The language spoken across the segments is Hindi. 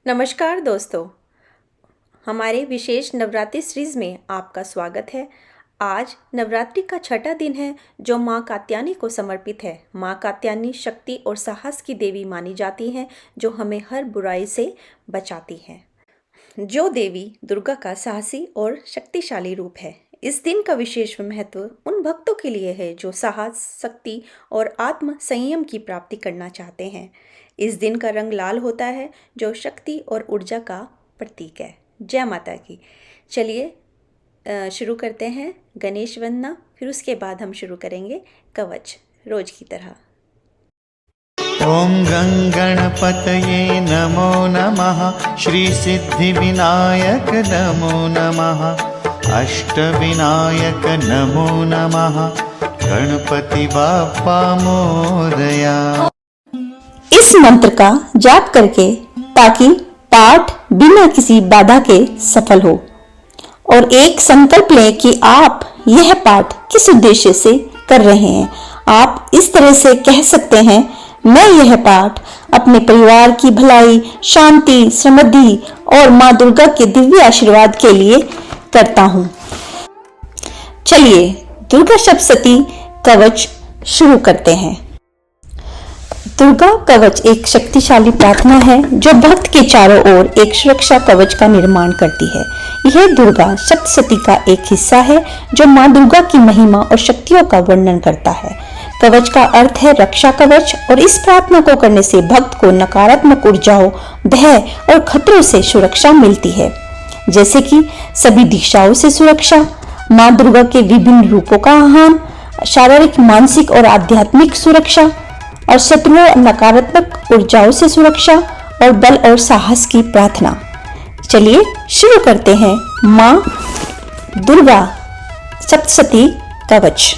नमस्कार दोस्तों, हमारे विशेष नवरात्रि सीरीज में आपका स्वागत है। आज नवरात्रि का छठा दिन है जो माँ कात्यायनी को समर्पित है। माँ कात्यायनी शक्ति और साहस की देवी मानी जाती हैं जो हमें हर बुराई से बचाती हैं। जो देवी दुर्गा का साहसी और शक्तिशाली रूप है। इस दिन का विशेष महत्व उन भक्तों के लिए है जो साहस, शक्ति और आत्म संयम की प्राप्ति करना चाहते हैं। इस दिन का रंग लाल होता है जो शक्ति और ऊर्जा का प्रतीक है। जय माता की। चलिए शुरू करते हैं गणेश वंदना, फिर उसके बाद हम शुरू करेंगे कवच रोज की तरह। ओम गणपतये नमो नमः, श्री सिद्धि विनायक नमो नमः, अष्टविनायक नमो नमः, गणपति बाप्पा मोरया। इस मंत्र का जाप करके ताकि पाठ बिना किसी बाधा के सफल हो, और एक संकल्प लें कि आप यह पाठ किस उद्देश्य से कर रहे हैं। आप इस तरह से कह सकते हैं, मैं यह पाठ अपने परिवार की भलाई, शांति, समृद्धि और माँ दुर्गा के दिव्य आशीर्वाद के लिए करता हूँ। चलिए दुर्गा सप्तशती कवच शुरू करते हैं। दुर्गा कवच एक शक्तिशाली प्रार्थना है जो भक्त के चारों ओर एक सुरक्षा कवच का निर्माण करती है। यह दुर्गा सप्तशती का एक हिस्सा है जो माँ दुर्गा की महिमा और शक्तियों का वर्णन करता है। कवच का अर्थ है रक्षा कवच, और इस प्रार्थना को करने से भक्त को नकारात्मक ऊर्जाओं, भय और खतरों से सुरक्षा मिलती है, जैसे कि सभी दिशाओं से सुरक्षा, माँ दुर्गा के विभिन्न रूपों का आह्वान, शारीरिक, मानसिक और आध्यात्मिक सुरक्षा, और शत्रुओं और नकारात्मक ऊर्जाओं से सुरक्षा, और बल और साहस की प्रार्थना। चलिए शुरू करते हैं माँ दुर्गा सप्तशती कवच।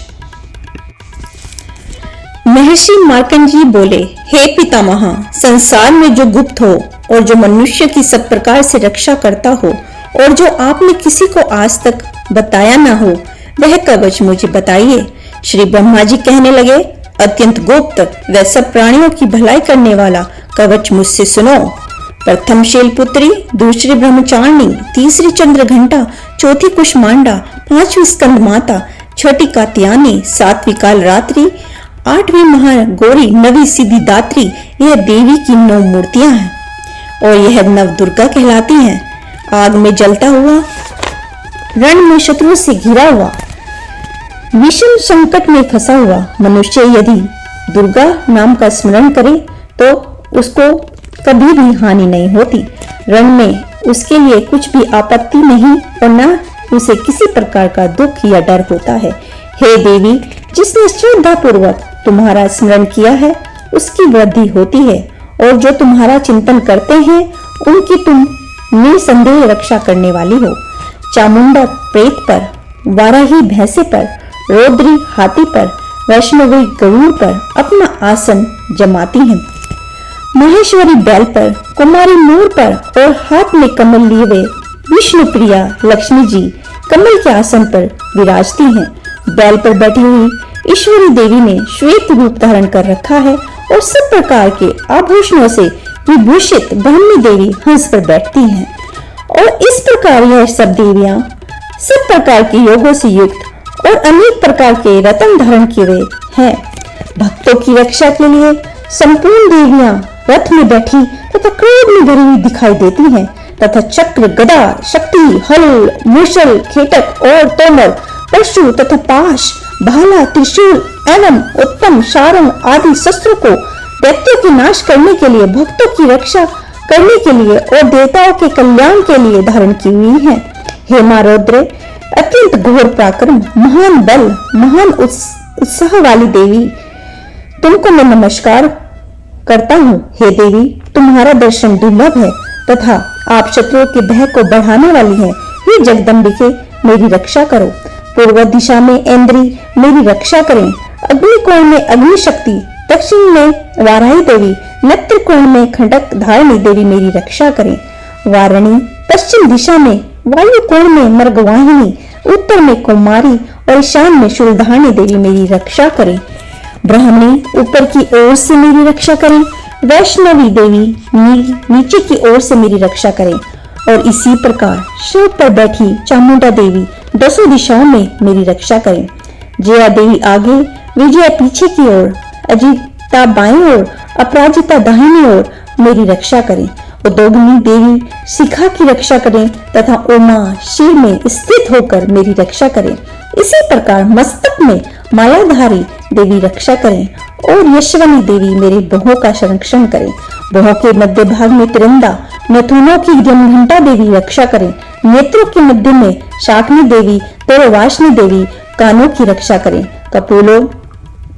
महर्षि मार्कंड जी बोले, हे पितामह, संसार में जो गुप्त हो और जो मनुष्य की सब प्रकार से रक्षा करता हो और जो आपने किसी को आज तक बताया ना हो, वह कवच मुझे बताइए। श्री ब्रह्मा जी कहने लगे, अत्यंत गुप्त व सब प्राणियों की भलाई करने वाला कवच मुझसे सुनो। प्रथम शैलपुत्री, दूसरी ब्रह्मचारिणी, तीसरी चंद्रघंटा, चौथी कुष्मांडा, पांचवी स्कंद माता, छठी कात्यायनी, सातवीं काल रात्रि, आठवीं महागौरी, नवी सिद्धिदात्री, यह देवी की 9 मूर्तियां हैं और यह नव दुर्गा कहलाती हैं। आग में जलता हुआ, रण में शत्रुओं से घिरा हुआ, विषम संकट में फंसा हुआ मनुष्य यदि दुर्गा नाम का स्मरण करे तो उसको कभी भी हानि नहीं होती। रण में उसके लिए कुछ भी आपत्ति नहीं और न उसे किसी प्रकार का दुख या डर होता है। हे देवी, जिसने श्रद्धा पूर्वक तुम्हारा स्मरण किया है उसकी वृद्धि होती है, और जो तुम्हारा चिंतन करते हैं उनकी तुम निसंदेह रक्षा करने वाली हो। चामुंडा प्रेत पर, वाराही भैंसे पर, रौद्री हाथी पर, वैष्णवी गरुड़ पर अपना आसन जमाती हैं। महेश्वरी बैल पर, कुमारी मोर पर और हाथ में कमल लिए हुए विष्णु प्रिया लक्ष्मी जी कमल के आसन पर विराजती हैं। बैल पर बैठी हुई ईश्वरी देवी ने श्वेत रूप धारण कर रखा है और सब प्रकार के आभूषणों से विभूषित ब्राह्मणी देवी हंस पर बैठती हैं। और इस प्रकार यह सब देवियां सब प्रकार के योगों से युक्त और अनेक प्रकार के रत्न धारण किए हुए हैं। भक्तों की रक्षा के लिए संपूर्ण देवियां रथ में बैठी तथा क्रोध में भरी हुई दिखाई देती हैं, तथा चक्र, गदा, शक्ति, हल, मूषल, खेटक और तोमर, परशु तथा पाश, भाला, त्रिशूल एवं उत्तम शारंग आदि शस्त्रों को दैत्यों के नाश करने के लिए, भक्तों की रक्षा करने के लिए और देवताओं के कल्याण के लिए धारण की हुई है। हे मां रौद्र, अत्यंत घोर पराक्रम, महान बल, महान उत्साह वाली देवी, तुमको मैं नमस्कार करता हूँ। हे देवी, तुम्हारा दर्शन दुर्लभ है तथा आप शत्रुओं के भय को बढ़ाने वाली हैं। हे जगदम्बिके, मेरी रक्षा करो। पूर्व दिशा में इंद्री मेरी रक्षा करें। अग्निकोण में अग्नि शक्ति, दक्षिण में वाराही देवी, नेत्रकोण में खंडक धारिणी देवी मेरी रक्षा करें। वारणी, पश्चिम दिशा में वायु कोण में मर्गवाहिनी, उत्तर में कुमारी और ईशान में शूलधारिणी देवी मेरी रक्षा करें। ब्राह्मणी ऊपर की ओर से मेरी रक्षा करें। वैष्णवी देवी नीचे की ओर से मेरी रक्षा करें और इसी प्रकार शिव पर बैठी चामुंडा देवी दसों दिशाओं में मेरी रक्षा करें। जया देवी आगे, विजया पीछे की ओर, अजिता बाईं ओर, अपराजिता दाहिनी ओर मेरी रक्षा करें। उद्योगिनी देवी शिखा की रक्षा करें तथा उमा शिव में स्थित होकर मेरी रक्षा करें। इसी प्रकार मस्तक में मायाधारी देवी रक्षा करें और यशवनी देवी मेरे बहुओं का संरक्षण करें। बहुओं के मध्य भाग में तिरंदा, नथुनों की घंटा देवी रक्षा करें। नेत्रों के मध्य में शाकनी देवी, तोरवाशनी देवी कानों की रक्षा करें। कपोलों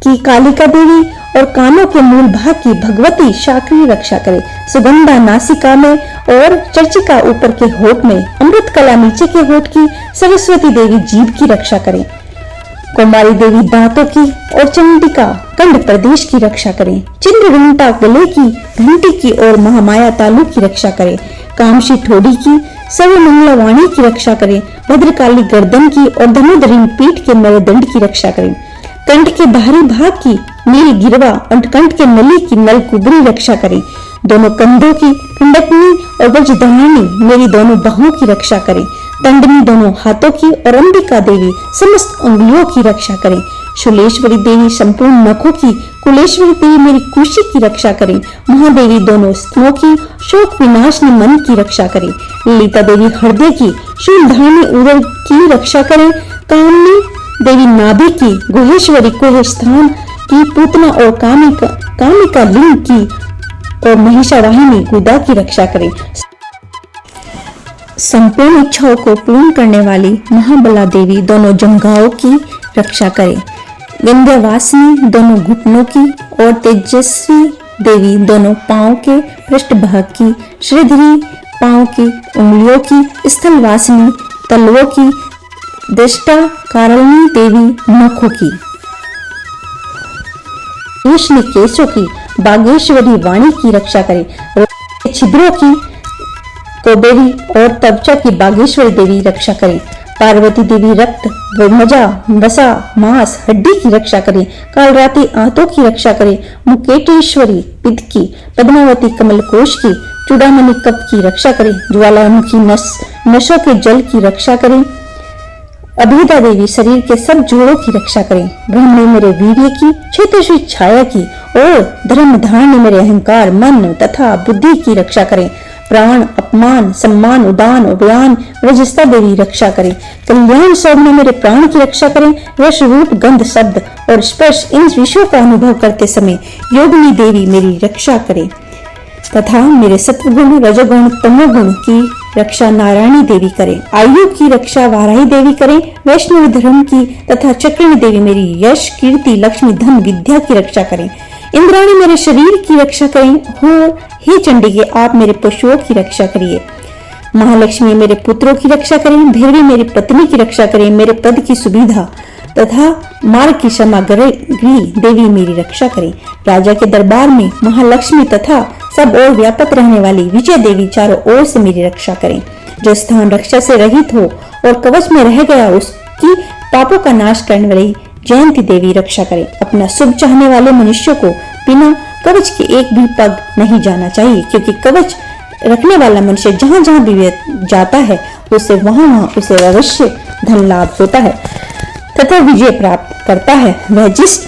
की कालिका देवी और कानों के मूल भाग की भगवती शाकनी रक्षा करें। सुगंधा नासिका में और चर्चिका ऊपर के होठ में, अमृत कला नीचे के होठ की, सरस्वती देवी जीभ की रक्षा करें। कुमारी देवी दांतों की और चंडिका कंठ प्रदेश की रक्षा करें। चिंद्र घंटा गले की घंटी की और महामाया तालु की रक्षा करें। कामशी ठोड़ी की, सर्वमंगला वाणी की रक्षा करें। भद्रकाली गर्दन की और धनुधरी पीठ के मेरुदंड की रक्षा करें। कंठ के बाहरी भाग की नील गिरवा और कंठ के नली की नल कुबरी रक्षा करें। दोनों कंधों की कुंडकनी और वज्रधारणी मेरी दोनों बाहों की रक्षा करें। दंडनी दोनों हाथों की और अंबिका देवी समस्त उंगलियों की रक्षा करें। शूलेश्वरी देवी संपूर्ण नखों की, कुलेश्वरी देवी मेरी कुशी की रक्षा करें। महादेवी दोनों स्तनों की, शोक विनाशनी मन की रक्षा करें। ललिता देवी हृदय की, शूलधारणी उदर की रक्षा करें। कामनी देवी नाभि की, गुहेश्वरी कुह स्थान की, पूतना और कामिका लिंग की और महिषावाहिनी गुदा की रक्षा करें। संपूर्ण इच्छाओं को पूर्ण करने वाली महाबला देवी दोनों जंघाओं की रक्षा करें। विंध्यवासिनी दोनों घुटनों की और तेजस्वी देवी दोनों पांव के पृष्ठभाग की, श्रीधरी पांव की उंगलियों की, स्थलवासिनी तलवों की, दृष्टा कारणनी देवी नखों की, केशों की, बागेश्वरी वाणी की रक्षा करें। छिद्रों की, कोबेरी और तवचा की बागेश्वरी देवी रक्षा करें। पार्वती देवी रक्त, मजा, वसा, मांस, हड्डी की रक्षा करें। कालरात्रि आंतों की रक्षा करें। मुकेटेश्वरी पित्त की, पद्मावती कमलकोश की, चूड़ामणि कप की रक्षा करें। ज्वालामुखी नसों के जल की रक्षा करें। अभिदा देवी शरीर के सब जोड़ों की रक्षा करें। ब्रह्मणी मेरे वीर्य की, क्षेत्रश्री छाया की और धर्म धारणी मेरे अहंकार, मन तथा बुद्धि की रक्षा करें। प्राण, अपमान, सम्मान, उदान और व्यान रजस्ता देवी रक्षा करें। कल्याण सौम्य मेरे प्राण की रक्षा करें। रस, रूप, गंध, शब्द और स्पर्श इन विषयों का अनुभव करते समय योगिनी देवी मेरी रक्षा करें तथा मेरे सत्वगुण, रजोगुण, तमोगुण की रक्षा नारायणी देवी करें। आयु की रक्षा वाराही देवी करें। वैष्णव धर्म की तथा चक्रिणी देवी मेरी यश, कीर्ति, लक्ष्मी, धन, विद्या की रक्षा करें। इंद्राणी मेरे शरीर की रक्षा करें। हो हे चंडिके, आप मेरे पशुओं की रक्षा करिए। महालक्ष्मी मेरे पुत्रों की रक्षा करें। भैरवी मेरी पत्नी की रक्षा करें। मेरे पद की सुविधा तथा मार्ग की सामग्री देवी मेरी रक्षा करें। राजा के दरबार में महालक्ष्मी तथा सब ओर व्यापक रहने वाली विजय देवी चारों ओर से मेरी रक्षा करें। जो स्थान रक्षा से रहित हो और कवच में रह गया, उसकी पापों का नाश करने वाली जयंती देवी रक्षा करें। अपना शुभ चाहने वाले मनुष्यों को बिना कवच के एक भी पग नहीं जाना चाहिए, क्योंकि कवच रखने वाला मनुष्य जहाँ जहाँ भी जाता है उसे वहाँ उसे अवश्य धन लाभ होता है तथा विजय प्राप्त करता है। वह जिस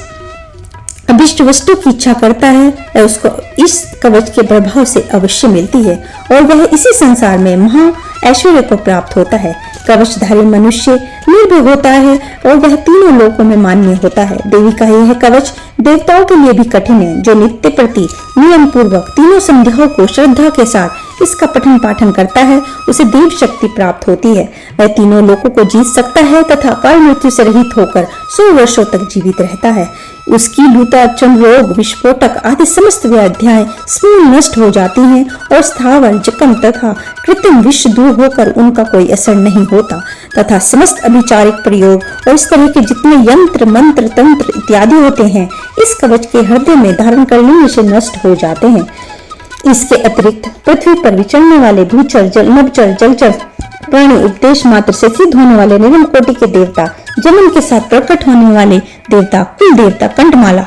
अभिष्ट वस्तु की इच्छा करता है उसको इस कवच के प्रभाव से अवश्य मिलती है और वह इसी संसार में महा ऐश्वर्य को प्राप्त होता है। कवचधारी मनुष्य निर्भय होता है और वह तीनों लोकों में मान्य होता है। देवी का यह कवच देवताओं के लिए भी कठिन है। जो नित्य प्रति नियम पूर्वक तीनों संध्याओं को श्रद्धा के साथ इसका पठन पाठन करता है, उसे देव शक्ति प्राप्त होती है। वह तीनों लोकों को जीत सकता है तथा काल मृत्यु से रहित होकर 100 वर्षों तक जीवित रहता है। उसकी लूता, चंड रोग, विस्फोटक आदि समस्त व्याधियां समूल नष्ट हो जाती हैं और स्थावर, जखम तथा कृत्रिम विष दूर होकर उनका कोई असर नहीं होता तथा समस्त अभिचारिक प्रयोग और इस तरह के जितने यंत्र, मंत्र, तंत्र इत्यादि होते हैं इस कवच के हृदय में धारण कर लेने से नष्ट हो जाते हैं। इसके अतिरिक्त पृथ्वी पर विचरने वाले भूचर, नभचर, जलचर प्राणी, उपदेश मात्र से सिद्ध होने वाले निर्मल कोटि के देवता जमन के साथ प्रकट होने वाले देवता कुल देवता, कंठमाला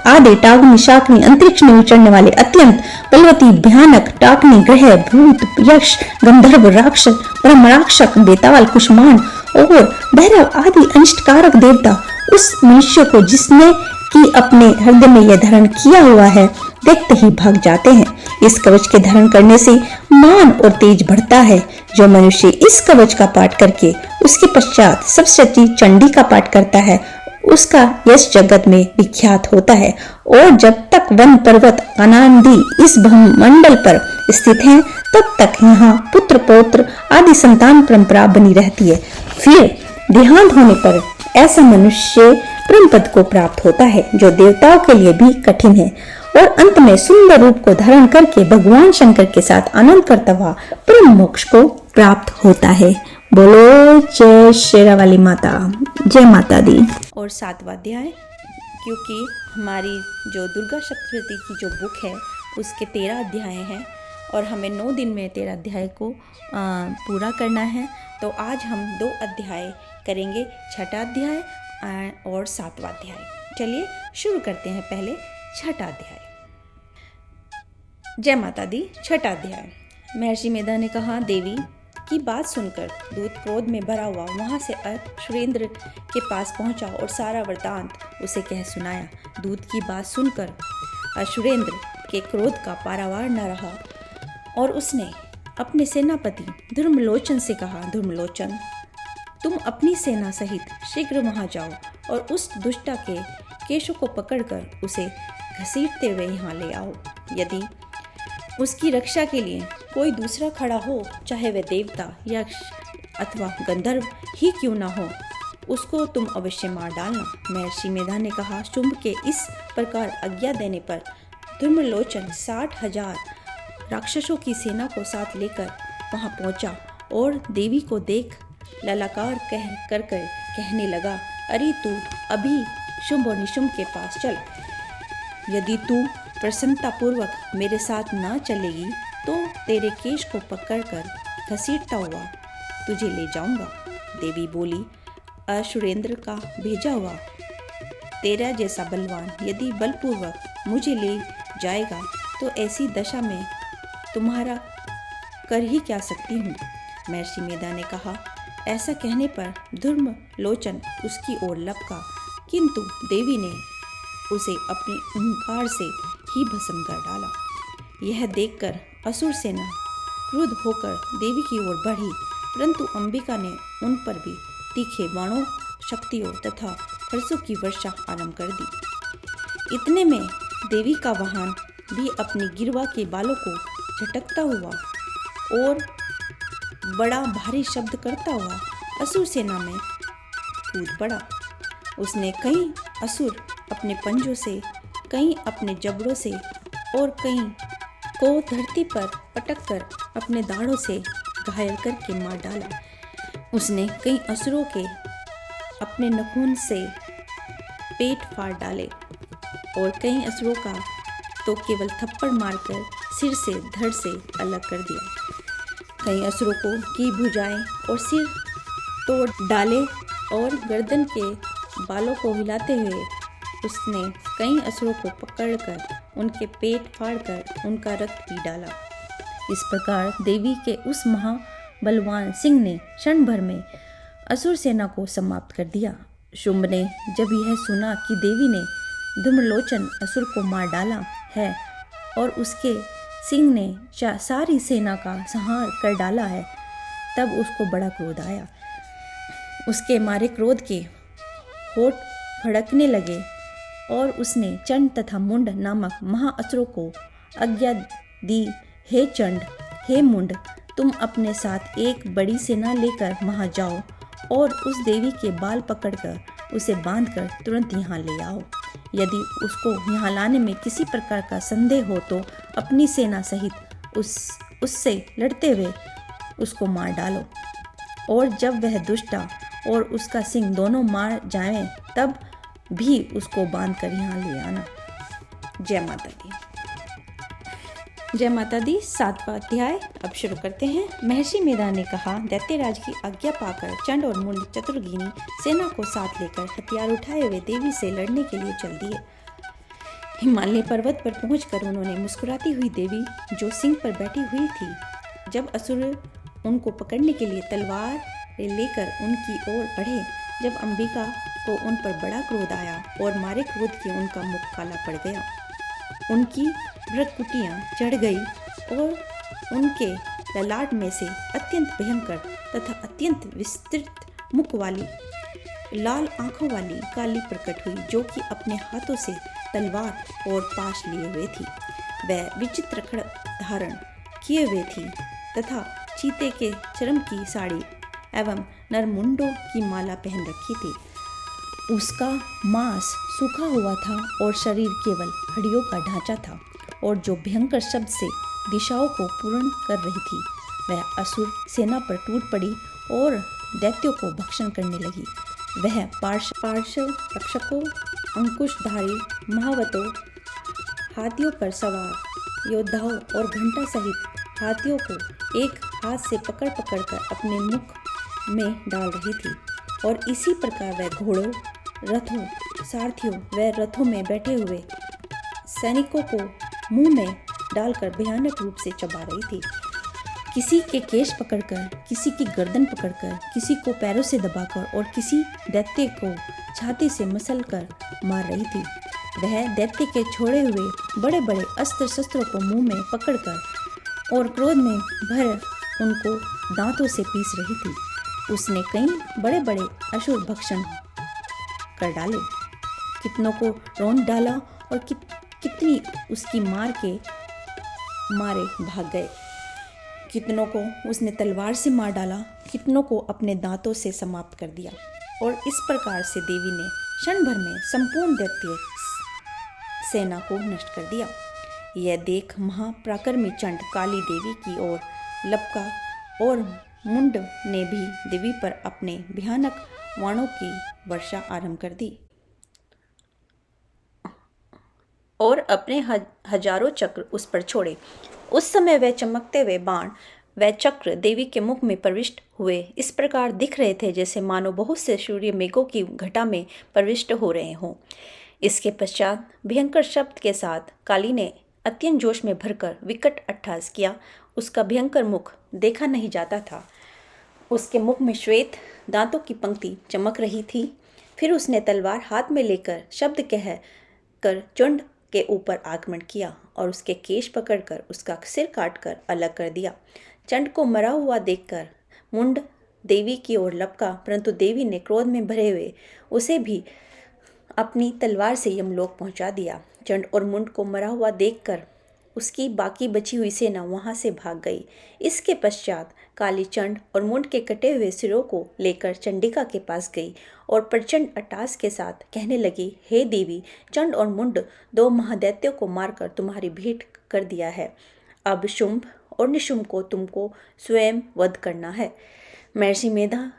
आदि टाग्नि शाग्नि अंतरिक्ष में विचरने वाले अत्यंत बलवती भयानक टाग्नि ग्रह भूत यक्ष गंधर्व राक्षस ब्रह्मराक्षक बेताल कुष्मांड और भैरव आदि अनिष्टकारक देवता उस मनुष्य को जिसने कि अपने हृदय में यह धारण किया हुआ है देखते ही भाग जाते हैं। इस कवच के धारण करने से मान और तेज बढ़ता है। जो मनुष्य इस कवच का पाठ करके उसके पश्चात सप्तशती चंडी का पाठ करता है उसका यश जगत में विख्यात होता है। और जब तक वन पर्वत अनादि इस ब्रह्मंडल पर स्थित हैं तब तक यहाँ पुत्र पौत्र आदि संतान परंपरा बनी रहती है। फिर देहांत होने पर ऐसा मनुष्य परम पद को प्राप्त होता है जो देवताओं के लिए भी कठिन है और अंत में सुंदर रूप को धारण करके भगवान शंकर के साथ आनंद करता हुआ परम मोक्ष को प्राप्त होता है। बोलो जय शेरावाली माता, जय माता दी। और 7वां अध्याय, क्योंकि हमारी जो दुर्गा सप्तशती की जो बुक है उसके 13 अध्याय हैं और हमें 9 दिन में 13 अध्याय को पूरा करना है, तो आज हम 2 अध्याय करेंगे, 6ठा अध्याय और 7वां अध्याय। चलिए शुरू करते हैं पहले 6ठा अध्याय। जय माता दी। 6ठा अध्याय। महर्षि मेधा ने कहा, देवी की बात सुनकर दूत क्रोध में भरा हुआ वहां से सुरेंद्र के पास पहुंचा और सारा वृतांत उसे कह सुनाया। दूत की बात सुनकर असुरेंद्र के क्रोध का पारावार न रहा और उसने अपने सेनापति धर्मलोचन से कहा, धर्मलोचन, तुम अपनी सेना सहित शीघ्र वहां जाओ और उस दुष्टा के केशों को पकड़कर उसे घसीटते हुए यहाँ ले आओ। यदि उसकी रक्षा के लिए कोई दूसरा खड़ा हो, चाहे वह देवता यक्ष अथवा गंधर्व ही क्यों ना हो, उसको तुम अवश्य मार डालना। महर्षि मेधा ने कहा। शुंभ के इस प्रकार आज्ञा देने पर धर्मलोचन 60,000 राक्षसों की सेना को साथ लेकर वहां पहुंचा और देवी को देख ललाकार कर कहने लगा, अरे तू अभी शुंभ और निशुंभ के पास चल। यदि तू प्रसन्नतापूर्वक मेरे साथ ना चलेगी तो तेरे केश को पकड़कर घसीटता हुआ तुझे ले जाऊंगा। देवी बोली, असुरेंद्र का भेजा हुआ तेरा जैसा बलवान यदि बलपूर्वक मुझे ले जाएगा तो ऐसी दशा में तुम्हारा कर ही क्या सकती हूँ। महर्षि मेधा ने कहा। ऐसा कहने पर धर्मलोचन उसकी ओर लपका, किंतु देवी ने उसे अपने ओंकार से ही भस्म कर डाला। यह देखकर असुर सेना क्रुद्ध होकर देवी की ओर बढ़ी, परंतु अंबिका ने उन पर भी तीखे बाणों, शक्तियों तथा फरसों की वर्षा आरंभ कर दी। इतने में देवी का वाहन भी अपनी गिरवा के बालों को झटकता हुआ और बड़ा भारी शब्द करता हुआ असुर सेना में कूद पड़ा। उसने कई असुर अपने पंजों से, कई अपने जबड़ों से और कई को धरती पर पटक कर अपने दाढ़ों से घायल करके मार डाला। उसने कई असुरों के अपने नखून से पेट फाड़ डाले और कई असुरों का तो केवल थप्पड़ मारकर सिर से धड़ से अलग कर दिया। कई असुरों की भुजाएं और सिर तोड़ डाले और गर्दन के बालों को हिलाते हुए उसने कई असुरों को पकड़कर उनके पेट फाड़कर उनका रक्त पी डाला। इस प्रकार देवी के उस महाबलवान सिंह ने क्षण भर में असुर सेना को समाप्त कर दिया। शुंभ ने जब यह सुना कि देवी ने धर्मलोचन असुर को मार डाला है और उसके सिंह ने सारी सेना का संहार कर डाला है, तब उसको बड़ा क्रोध आया। उसके मारे क्रोध के होठ भड़कने लगे और उसने चंड तथा मुंड नामक महाअसुरों को आज्ञा दी, हे चंड, हे मुंड, तुम अपने साथ एक बड़ी सेना लेकर वहां जाओ और उस देवी के बाल पकड़कर उसे बांधकर तुरंत यहाँ ले आओ। यदि उसको यहाँ लाने में किसी प्रकार का संदेह हो तो अपनी सेना सहित उससे लड़ते हुए उसको मार डालो, और जब वह दुष्टा और उसका सिंह दोनों मार जाएं तब भी उसको बांध कर यहाँ ले आना। जय माता दी। जय माता दी। 7वां अध्याय अब शुरू करते हैं। महर्षि मेधा ने कहा, दैत्यराज की आज्ञा पाकर चंड और मुंड चतुर्गिनी सेना को साथ लेकर हथियार उठाए हुए देवी से लड़ने के लिए चल दिए। हिमालय पर्वत पर पहुंचकर उन्होंने मुस्कुराती हुई देवी जो सिंह पर बैठी हुई थी, जब असुर उनको पकड़ने के लिए तलवार लेकर उनकी ओर बढ़े, जब अंबिका को उन पर बड़ा क्रोध आया और मारे क्रोध के उनका मुख काला पड़ गया, उनकी भ्रकुटियाँ चढ़ गई और उनके ललाट में से अत्यंत भयंकर तथा अत्यंत विस्तृत मुख वाली लाल आंखों वाली काली प्रकट हुई, जो कि अपने हाथों से तलवार और पाश लिए हुए थी। वह विचित्र खड़ धारण किए हुए थी तथा चीते के चर्म की साड़ी एवं नरमुंडों की माला पहन रखी थी। उसका मांस सूखा हुआ था और शरीर केवल हड्डियों का ढांचा था, और जो भयंकर शब्द से दिशाओं को पूर्ण कर रही थी, वह असुर सेना पर टूट पड़ी और दैत्यों को भक्षण करने लगी। वह पार्श्व रक्षकों, अंकुशधारी महावतों, हाथियों पर सवार योद्धाओं और घंटा सहित हाथियों को एक हाथ से पकड़ कर अपने मुख में डाल रही थी, और इसी प्रकार वह घोड़ों, रथों, सारथियों व रथों में बैठे हुए सैनिकों को मुंह में डालकर भयानक रूप से चबा रही थी। किसी के केश पकड़कर, किसी की गर्दन पकड़कर, किसी को पैरों से दबाकर और किसी दैत्य को छाती से मसलकर मार रही थी। वह दैत्य के छोड़े हुए बड़े बड़े अस्त्र शस्त्रों को मुंह में पकड़कर और क्रोध में भर उनको दांतों से पीस रही थी। उसने कई बड़े बड़े असुर भक्षण कर डाले, कितनों को रौंद डाला और कितनी उसकी मार के मारे भाग गए। कितनों को उसने तलवार से मार डाला, कितनों को अपने दांतों से समाप्त कर दिया। और इस प्रकार से देवी ने क्षण भर में संपूर्ण दैत्य सेना को नष्ट कर दिया। यह देख महापराक्रमी चंड काली देवी की ओर लपका और मुंड ने भी देवी पर अपने भयानक वाणों की वर्षा आरंभ कर दी और अपने हजारों चक्र उस पर छोड़े। उस समय वह चमकते हुए बाण व चक्र देवी के मुख में प्रविष्ट हुए इस प्रकार दिख रहे थे जैसे मानो बहुत से सूर्य मेघों की घटा में प्रविष्ट हो रहे हों। इसके पश्चात भयंकर शब्द के साथ काली ने अत्यंत जोश में भरकर विकट अट्टहास किया। उसका भयंकर मुख देखा नहीं जाता था। उसके मुख में श्वेत दांतों की पंक्ति चमक रही थी। फिर उसने तलवार हाथ में लेकर शब्द कह कर चंड के ऊपर आक्रमण किया और उसके केश पकड़कर उसका सिर काटकर अलग कर दिया। चंड को मरा हुआ देखकर मुंड देवी की ओर लपका, परंतु देवी ने क्रोध में भरे हुए उसे भी अपनी तलवार से यमलोक पहुंचा दिया। चंड और मुंड को मरा हुआ देखकर उसकी बाकी बची हुई सेना वहां से भाग गई। इसके पश्चात काली चंड और मुंड के कटे हुए सिरों को लेकर चंडिका के पास गई और प्रचंड अट्टहास के साथ कहने लगी, हे देवी, चंड और मुंड दो महादैत्यों को मारकर तुम्हारी भेंट कर दिया है। अब शुंभ और निशुंभ को तुमको स्वयं वध करना है। महर्षि मेधा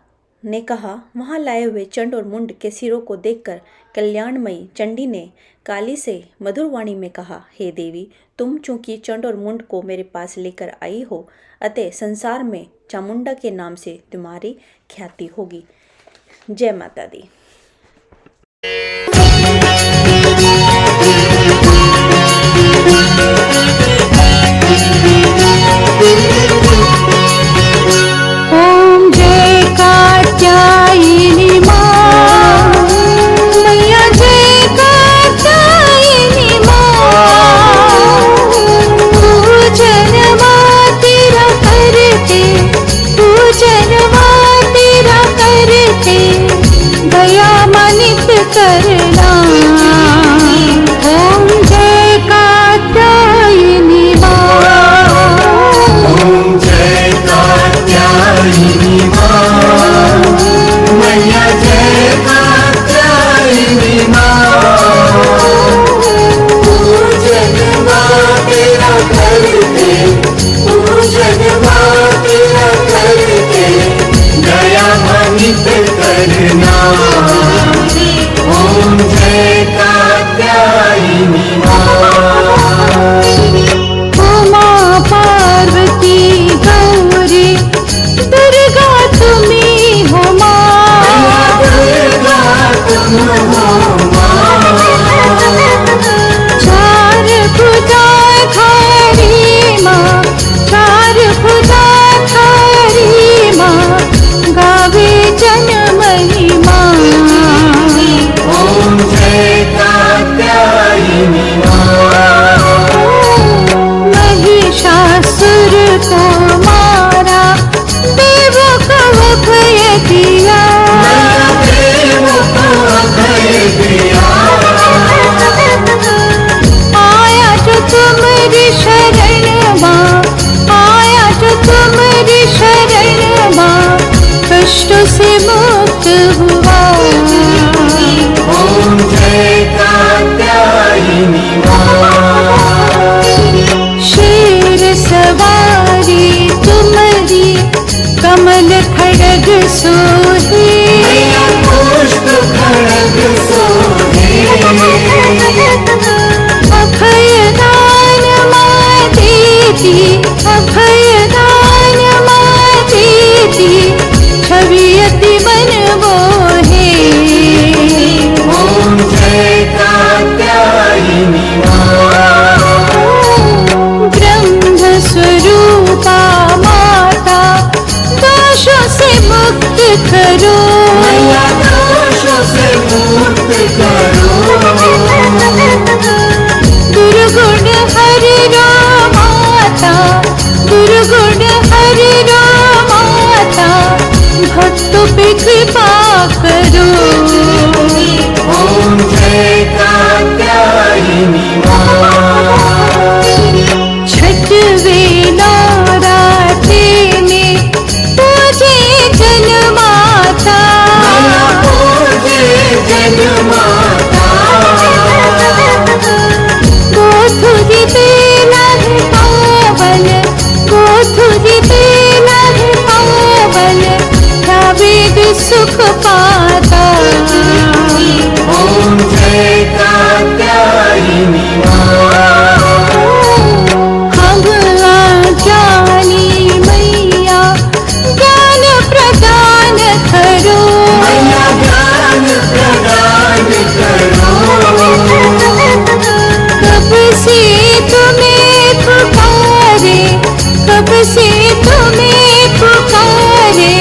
ने कहा। वहां लाए हुए चंड और मुंड के सिरों को देखकर कल्याणमयी चंडी ने काली से मधुर वाणी में कहा, हे देवी, तुम चूंकि चंड और मुंड को मेरे पास लेकर आई हो, अतः संसार में चामुंडा के नाम से तुम्हारी ख्याति होगी। जय माता दी। ओम जय कात्यायनी मां, मैया जय कात्यायनी मां, पूजन मां तेरा करते, पूजन मां तेरा करते, दया मानित करना। ओम जय कात्यायनी मां, ओम जय कात्यायनी मां, मैया जय कात्यायनी मां, पूजन मां तेरा करते, पूजन मां तेरा करते, दया मानित करना। ओम कष्टों से मुक्त हुआ। ओम जय कात्यायनी माँ। शेर सवारी तुम्हारी कमल खड़ग सोहे। पुष्प खड़ग सोहे। अभय दान माँ देती, अभय दान माँ देती, छवि अति मन मोहे। ओम जय कात्यायनी माँ। ब्रह्म स्वरूपा माता दोषों से मुक्त करो। दोषों से मुक्त करो। दुर्गुण हरि रो माता, दुर्गुण हरि रो माता, भक्तों पे कृपा करो। ओम जय कात्यायनी माँ। छठवें नवरात्रि में पूजे जन्माता। पूजे जन्माता। गोधुरी बेला है पावन, गोधुरी बेला है पावन, वेद सुख पाता। ओम जय कात्यायनी माँ। हम ज्ञानी मैया ज्ञान प्रदान करो। ज्ञान प्रदान करो। कब से तुम्हें पुकारे, कब से तुम्हें पुकारे,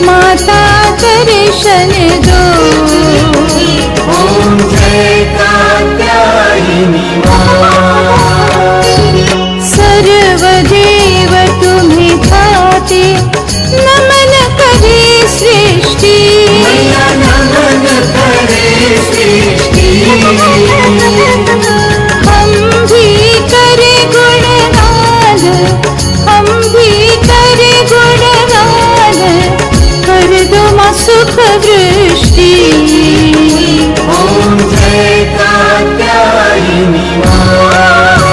माता दर्शन दो। ओम जय कात्यायनी माँ। सर्वदेव तुम्हें खाते नमन करे सृष्टि। नमन करे सृष्टि। हम भी करे गुणगान, हम भी करे गुणगान, कर दो माँ सुख वृष्टि। ओम जय कात्यायनी माँ।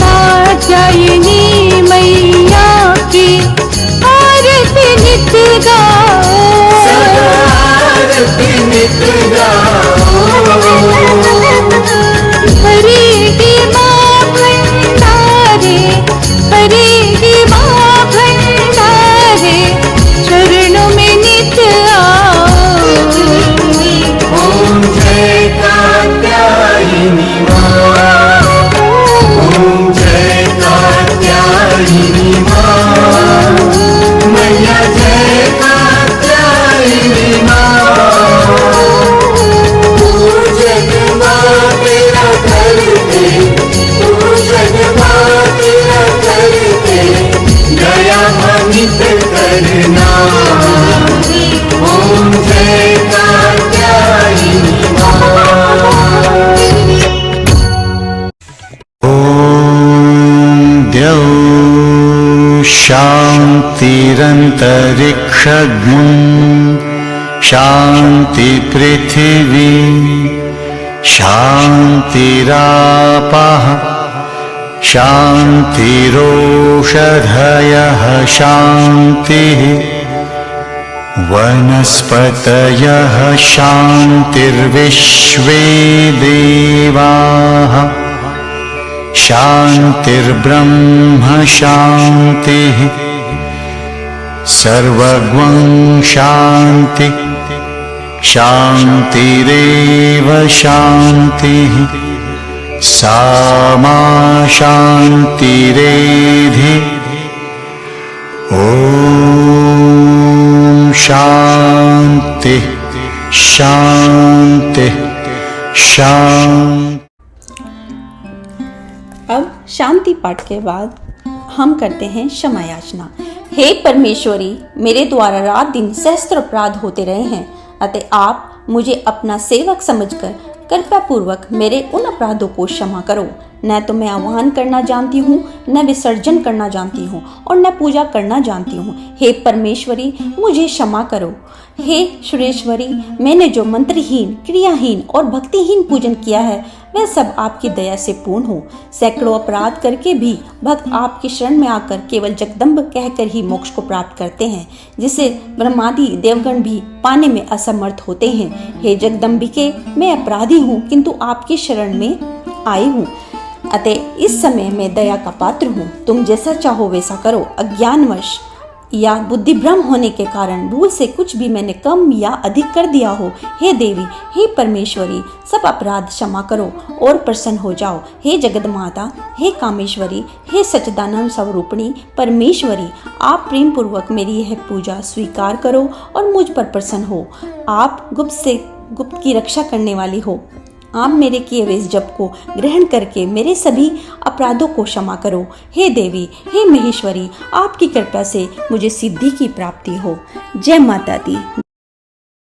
कात्यायनी मैया की आरती नित गाओ। आरती नित गाओ। हरेगी माँ भंडारे, हरेगी माँ भंडारे, चरणों में नित आओ। ओम जय कात्यायनी माँ। ओम जय कात्यायनी माँ। मैया जय कात्यायनी माँ। पूजन माँ तेरा करके, पूजन माँ तेरा करके, दया अमित करना। ओम जय कात्यायनी माँ। ॐ द्यौ शान्तिरन्तरिक्षग्नं शान्ति पृथिवी शान्तिरापः शान्तिरोषधयः शान्तिः वनस्पतयः शान्तिर्विश्वे देवाः शान्तिर्ब्रह्म शान्तिः सर्वगं शान्ति शान्तिरेव शान्तिः सा मा शान्तिरेधि ॐ शान्ति शान्ति शान्ति। अब शांति पाठ के बाद हम करते हैं क्षमा याचना। हे परमेश्वरी, मेरे द्वारा रात दिन सहस्त्र अपराध होते रहे हैं, अतः आप मुझे अपना सेवक समझकर कृपा पूर्वक मेरे उन अपराधों को क्षमा करो। न तो मैं आह्वान करना जानती हूँ, न विसर्जन करना जानती हूँ और न पूजा करना जानती हूँ। हे परमेश्वरी, मुझे क्षमा करो। हे सुरेश्वरी, मैंने जो मंत्रहीन, क्रियाहीन और भक्तिहीन पूजन किया है वह सब आपकी दया से पूर्ण हो। सैकड़ों अपराध करके भी भक्त आपकी शरण में आकर केवल जगदम्ब कहकर ही मोक्ष को प्राप्त करते हैं, जिसे ब्रह्मादि देवगण भी पाने में असमर्थ होते हैं। हे जगदम्बिके, मैं अपराधी हूँ किंतु आपकी शरण में आई हूँ, अतः इस समय मैं दया का पात्र हूँ। तुम जैसा चाहो वैसा करो। अज्ञानवश या बुद्धि भ्रम होने के कारण भूल से कुछ भी मैंने कम या अधिक कर दिया हो, हे देवी, हे परमेश्वरी, सब अपराध क्षमा करो और प्रसन्न हो जाओ। हे जगद माता, हे कामेश्वरी, हे सच्चिदानंद स्वरूपिणी परमेश्वरी, आप प्रेम पूर्वक मेरी यह पूजा स्वीकार करो और मुझ पर प्रसन्न हो। आप गुप्त से गुप्त की रक्षा करने वाली हो। आप मेरे किए हुए इस जप को ग्रहण करके मेरे सभी अपराधों को क्षमा करो। हे देवी, हे महेश्वरी, आपकी कृपा से मुझे सिद्धि की प्राप्ति हो। जय माता दी।